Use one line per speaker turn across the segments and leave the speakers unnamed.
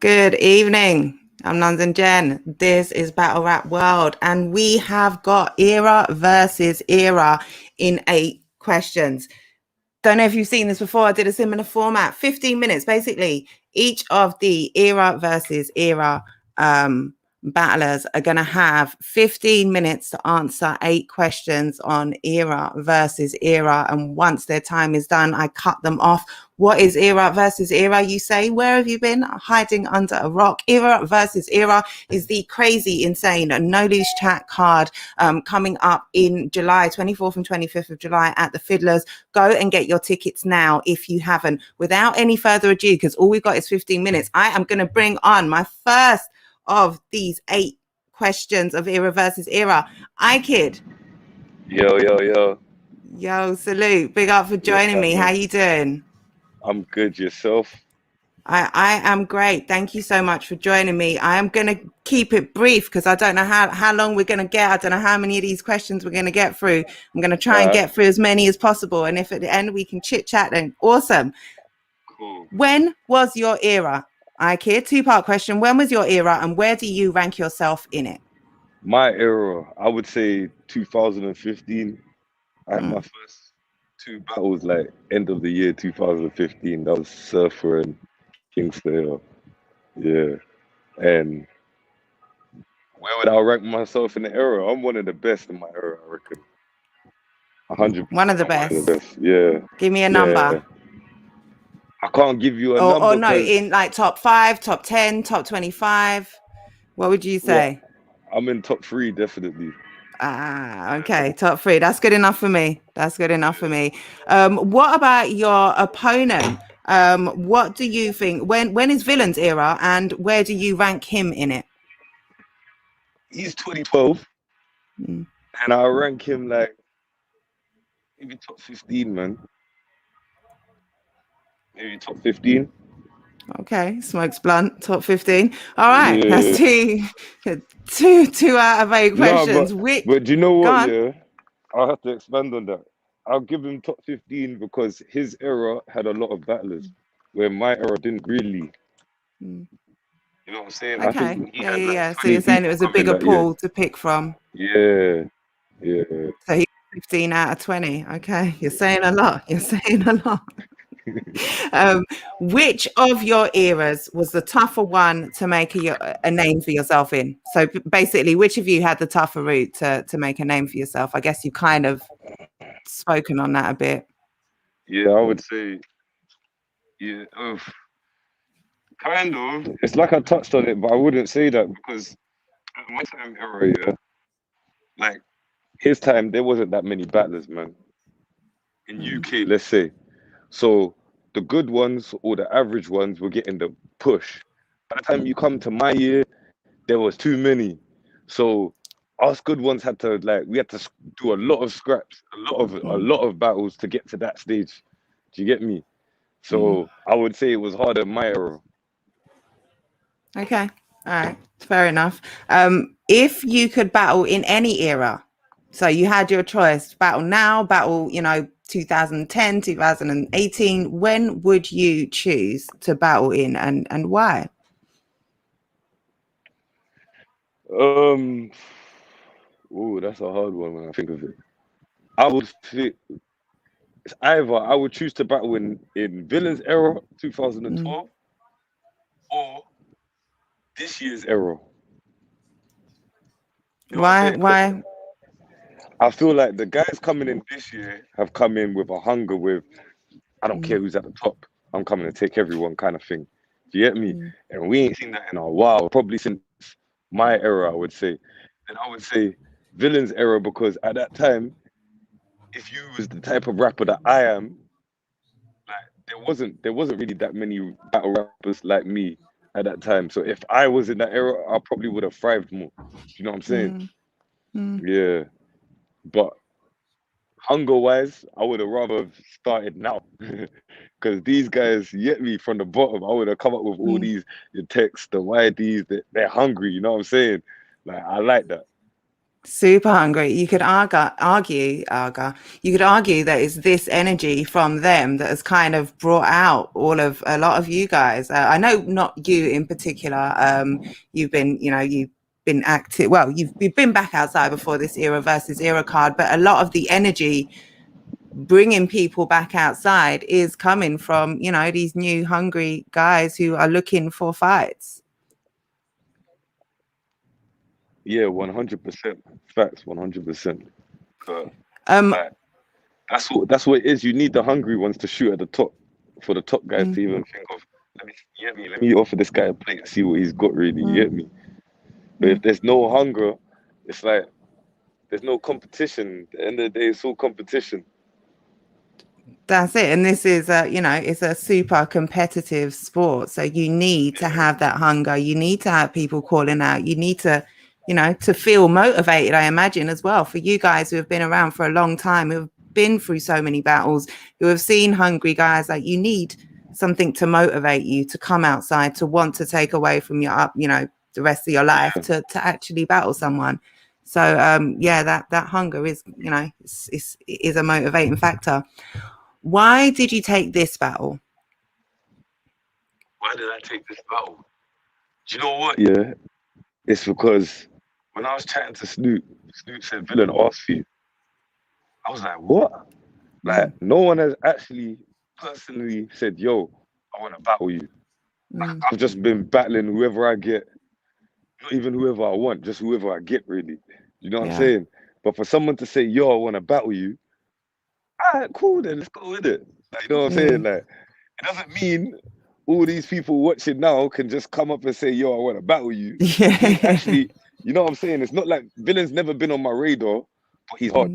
Good evening. I'm Nandan Jen. This is Battle Rap World, and we have got era versus era in 8 questions. Don't know if you've seen this before. I did a similar format, 15 minutes, basically. Each of the era versus era battlers are going to have 15 minutes to answer 8 questions on era versus era. And once their time is done, I cut them off. What is era versus era? You say, where have you been? Hiding under a rock. Era versus era is the crazy, insane No Loose Chat card coming up in July, 24th and 25th of July at the Fiddlers. Go and get your tickets now if you haven't. Without any further ado, because all we've got is 15 minutes, I am going to bring on my first of these 8 questions of era versus era. iKid.
Yo.
Salute. Big up for joining me. How you doing?
I'm good. Yourself?
I am great. Thank you so much for joining me. I am going to keep it brief because I don't know how long we're going to get. I don't know how many of these questions we're going to get through. I'm going to try and get through as many as possible. And if at the end we can chit chat, then awesome.
Cool.
When was your era? iKid, 2-part question. When was your era and where do you rank yourself in it?
My era, I would say 2015. I had my first 2 battles like end of the year 2015. That was Surfer and Kingslayer. Yeah. And where would I rank myself in the era? I'm one of the best in my era, I reckon. 100%.
One of the best.
Yeah.
Give me a number.
I can't give you a number.
Or no, in like top 5, top 10, top 25. What would you say?
Well, I'm in top 3, definitely.
Okay. Top 3. That's good enough for me. What about your opponent? What do you think? When is Villain's era and where do you rank him in it?
He's 2012. And I rank him like maybe top 15, man. Maybe top 15.
Okay, Smokes Blunt, top 15. All right, that's two out of 8 questions.
But do you know what? Yeah, I'll have to expand on that. I'll give him top 15 because his era had a lot of battlers, where my era didn't really. You know what I'm saying?
Okay.
I think he
yeah. So you're saying it was a bigger pool to pick from?
Yeah.
So he's 15 out of 20. Okay, you're saying a lot. Which of your eras was the tougher one to make a name for yourself in? So basically, which of you had the tougher route to make a name for yourself? I guess you've kind of spoken on that a bit.
Yeah, I would say, kind of. It's like I touched on it, but I wouldn't say that because at my time era, like his time, there wasn't that many battlers, man. In UK, let's say. So the good ones or the average ones were getting the push. By the time you come to my year, there was too many. So us good ones had to we had to do a lot of scraps, a lot of battles to get to that stage. Do you get me? So I would say it was harder in my era.
Okay. All right. Fair enough. If you could battle in any era, so you had your choice, battle now, battle, 2010, 2018, when would you choose to battle in and why?
That's a hard one when I think of it. I would think it's either I would choose to battle in Villain's era, 2012, or this year's era.
Why?
I feel like the guys coming in this year have come in with a hunger with, I don't care who's at the top, I'm coming to take everyone kind of thing. Do you get me? And we ain't seen that in a while, probably since my era, I would say. And I would say Villain's era because at that time, if you was the type of rapper that I am, there wasn't really that many battle rappers like me at that time. So if I was in that era, I probably would have thrived more. You know what I'm saying? Yeah. But hunger-wise, I would have rather started now. Because these guys get me from the bottom. I would have come up with all these, the texts, the YDs, they're hungry, you know what I'm saying? Like, I like that.
Super hungry. You could argue that it's this energy from them that has kind of brought out a lot of you guys. I know not you in particular. You've been active. Well, you've been back outside before this era versus era card, but a lot of the energy bringing people back outside is coming from, these new hungry guys who are looking for fights.
Yeah, 100%. Facts, 100%. That's what it is. You need the hungry ones to shoot at the top, for the top guys to even think of, let me offer this guy a plate and see what he's got, really. You get me? But if there's no hunger, it's like there's no competition. At the end of the day, it's all competition.
That's it. And this is it's a super competitive sport. So you need to have that hunger. You need to have people calling out. You need to, to feel motivated, I imagine, as well. For you guys who have been around for a long time, who have been through so many battles, who have seen hungry guys, like, you need something to motivate you to come outside, to want to take away from your the rest of your life, to actually battle someone. So that hunger is, is a motivating factor. Why did you take this battle?
Why did I take this battle? Do you know what? Yeah, it's because when I was chatting to Snoop said, "Villain asked for you." I was like, "What?" Like, no one has actually personally said, "Yo, I want to battle you." I've just been battling whoever I get, not even whoever I want, just whoever I get, really. You know what I'm saying? But for someone to say, "Yo, I want to battle you," all right, cool, then let's go with it. Like, you know what I'm saying? Like, it doesn't mean all these people watching now can just come up and say, "Yo, I want to battle you."
Yeah.
Actually, you know what I'm saying? It's not like Villain's never been on my radar, but he's hot.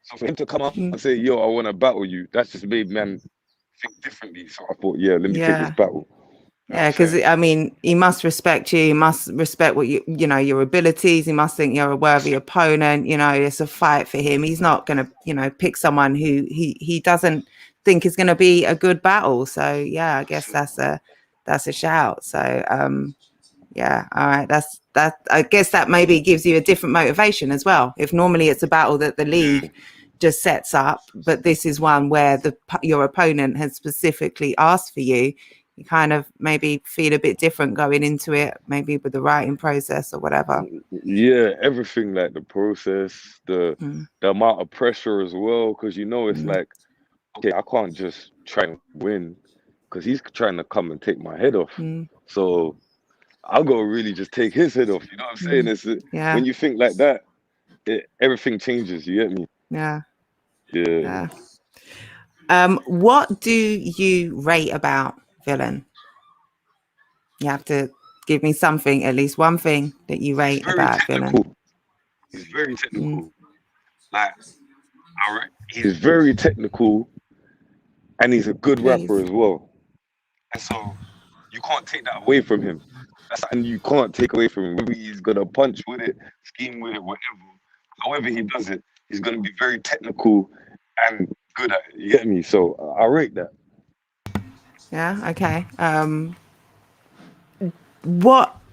So for him to come up and say, "Yo, I want to battle you," that's just made man think differently. So I thought, let me take this battle.
Yeah, because I mean, he must respect you. He must respect what your abilities. He must think you're a worthy opponent. It's a fight for him. He's not going to, pick someone who he doesn't think is going to be a good battle. So yeah, I guess that's a shout. So all right, that. I guess that maybe gives you a different motivation as well. If normally it's a battle that the league just sets up, but this is one where your opponent has specifically asked for you. You kind of maybe feel a bit different going into it, maybe with the writing process or whatever.
Yeah, everything, like the process, the amount of pressure as well, because it's like, okay, I can't just try and win because he's trying to come and take my head off. So I'll go really just take his head off. You know what I'm saying? When you think like that, everything changes. You get me? Yeah.
What do you rate about Villain? You have to give me something, at least one thing that you rate about Villain.
He's very technical. Like, he's very technical, and he's a good rapper as well. And so you can't take that away from him. That's something you can't take away from him. Whether he's gonna punch with it, scheme with it, whatever. However he does it, he's gonna be very technical and good at it. You get me? So I rate that.
Yeah. Okay.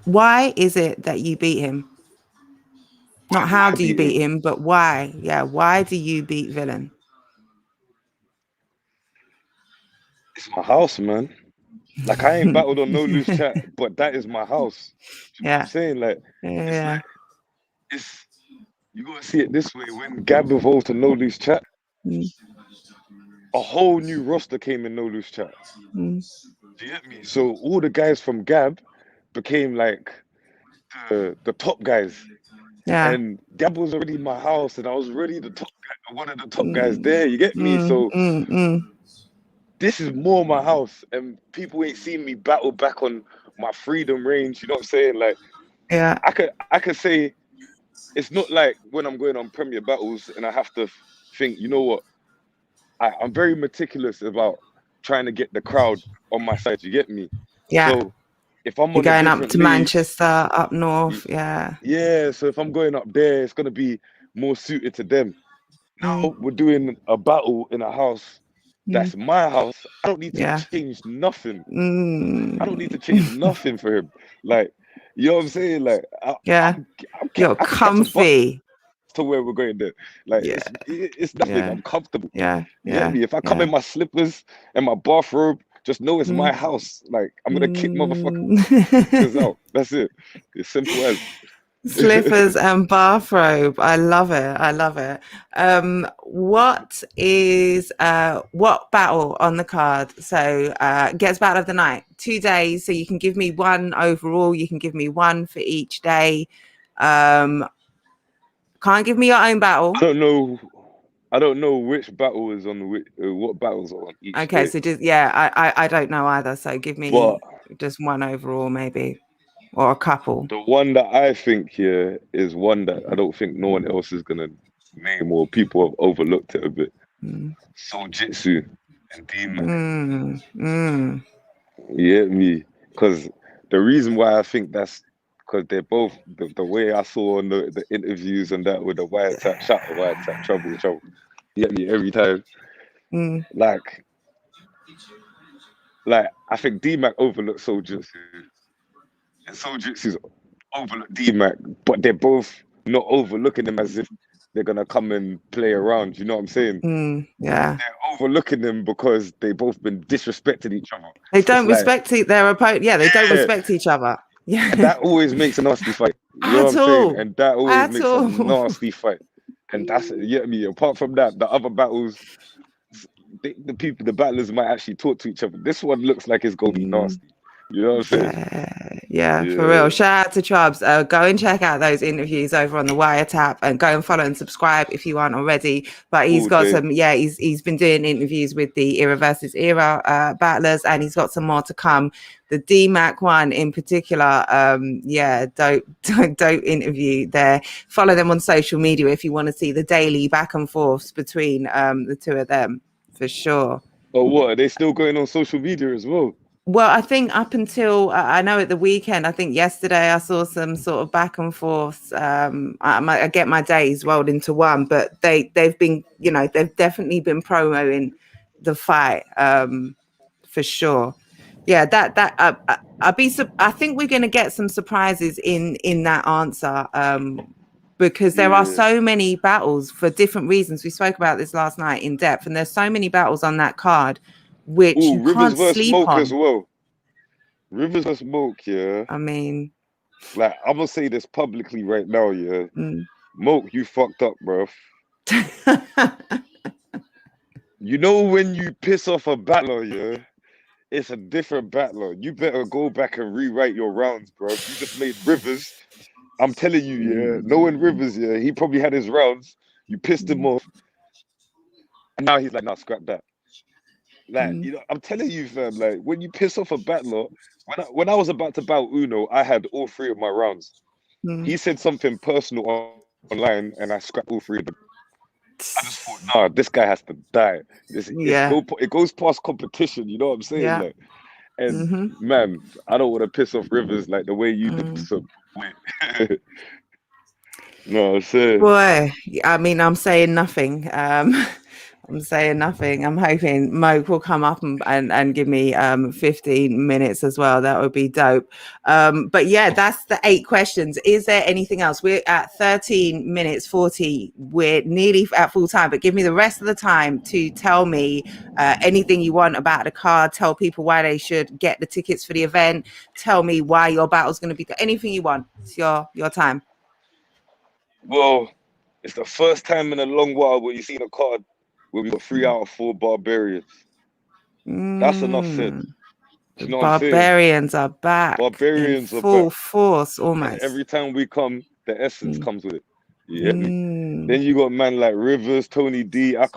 Why is it that you beat him? Not how do you beat him, but why? Yeah. Why do you beat Villain?
It's my house, man. Like, I ain't battled on No Loose Chat, but that is my house. You know what I'm saying? Like, it's you gotta see it this way. When Gab evolved to No Loose Chat, a whole new roster came in No Loose Chat. Do you get me? So all the guys from Gab became like the top guys. And Gab was already in my house, and I was already the top guy, one of the top guys there. You get me? So this is more my house, and people ain't seen me battle back on my freedom range. You know what I'm saying? Like, I could say it's not like when I'm going on Premier Battles and I have to think, you know what? I'm very meticulous about trying to get the crowd on my side. You get me?
Yeah.
So if I'm
You're going up to Manchester, up north,
Yeah. So if I'm going up there, it's gonna be more suited to them. Now we're doing a battle in a house that's my house. I don't need to change nothing. I don't need to change nothing for him. Like, you know what I'm saying? Like,
you're comfy.
to where we're going there. Like
Yeah.
it's nothing.
Yeah.
I'm comfortable.
Yeah.
You get
Yeah.
me? If I come
Yeah.
in my slippers and my bathrobe, just know it's my house. Like I'm gonna kick motherfuckers out. That's it. It's simple as.
Slippers and bathrobe. I love it. I love it. What is what battle on the card? So gets battle of the night. 2 days. So you can give me one overall. You can give me one for each day. Can't give me your own battle.
I don't know which battle is on which, what battles are on each
Okay,
day.
so just I don't know either. So give me
But
just one overall, maybe, or a couple.
the one that I think here is one that I don't think no one else is gonna name, or people have overlooked it a bit. Soul-Jitsu and D-Mac. You get me? Because the reason why I think that's because they're both the way I saw on the interviews and that with the wiretap, shout the wiretap, trouble. You get me every time. Like I think D-Mac overlooked Soul-Jitsu, and Soul-Jitsu's overlooked D-Mac, but they're both not overlooking them as if they're gonna come and play around. You know what I'm saying?
Yeah.
They're overlooking them because they both been disrespecting each other.
They don't respect their opponent. Yeah, they don't respect each other. Yeah.
And that always makes a nasty fight. You know what I'm saying? And that always makes a nasty fight. And that's it. You get me? Apart from that, the other battles, the battlers might actually talk to each other. This one looks like it's gonna be nasty. You know what I'm saying?
Yeah, for real. Shout out to Chubbs. Go and check out those interviews over on the Wiretap, and go and follow and subscribe if you aren't already. But he's got some, he's been doing interviews with the Era versus Era battlers, and he's got some more to come. The D-Mac one in particular, dope interview there. Follow them on social media if you want to see the daily back and forths between the two of them, for sure.
Oh, what? Are they still going on social media as well?
Well, I think up until I know at the weekend, I think yesterday I saw some sort of back and forth. I get my days rolled into one, but they've been, they've definitely been promoting the fight for sure. Yeah, I think we're going to get some surprises in that answer because there are so many battles for different reasons. We spoke about this last night in depth, and there's so many battles on that card. Which you
Rivers
can't sleep
Smoke
on
as well. Rivers vs. Smoke, yeah.
I mean,
like I'm gonna say this publicly right now, yeah. Moke, you fucked up, bro. You know when you piss off a battler, yeah, it's a different battler. You better go back and rewrite your rounds, bro. You just made Rivers. I'm telling you, yeah. Knowing Rivers, yeah, he probably had his rounds. You pissed him off, and now he's like, "Nah, scrap that." Like, I'm telling you, fam, like when you piss off a battler, when I was about to battle Uno, I had all 3 of my rounds. He said something personal online and I scrapped all 3 of them. I just thought, nah, this guy has to die. It goes past competition, you know what I'm saying?
Yeah.
Like, and man, I don't want to piss off Rivers like the way you did. So wait. No, I'm saying.
Boy, I mean, I'm saying nothing. I'm saying nothing. I'm hoping Moke will come up and give me 15 minutes as well. That would be dope. But yeah, that's the 8 questions. Is there anything else? We're at 13 minutes 40. We're nearly at full time, but give me the rest of the time to tell me anything you want about the card. Tell people why they should get the tickets for the event. Tell me why your battle's going to be anything you want. It's your time.
Well, it's the first time in a long while where you've seen a card where we got 3 out of 4 barbarians. That's enough said. You know
Barbarians are back.
Barbarians
in
are
full
back.
Force almost.
And every time we come, the essence comes with it. You get me? Then you got man like Rivers, Tony D. I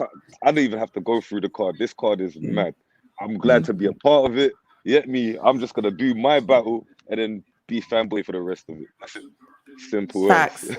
don't even have to go through the card. This card is mad. I'm glad to be a part of it. You get me? I'm just gonna do my battle and then be fanboy for the rest of it. That's it. Simple.
Facts.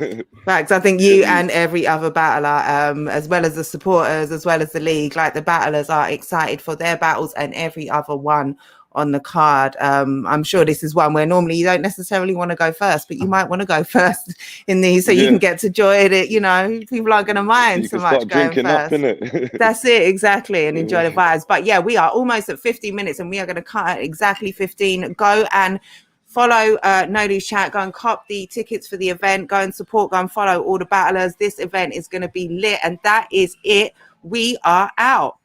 Facts. I think you and every other battler, as well as the supporters, as well as the league, like the battlers are excited for their battles and every other one on the card. I'm sure this is one where normally you don't necessarily want to go first, but you might want to go first in these so you can get to enjoy it. You know, people aren't going to mind so much going first.
Up, innit?
That's it, exactly, and enjoy the vibes. But yeah, we are almost at 15 minutes and we are going to cut at exactly 15. Go and Follow No Lose Chat. Go and cop the tickets for the event. Go and support. Go and follow all the battlers. This event is going to be lit, and that is it. We are out.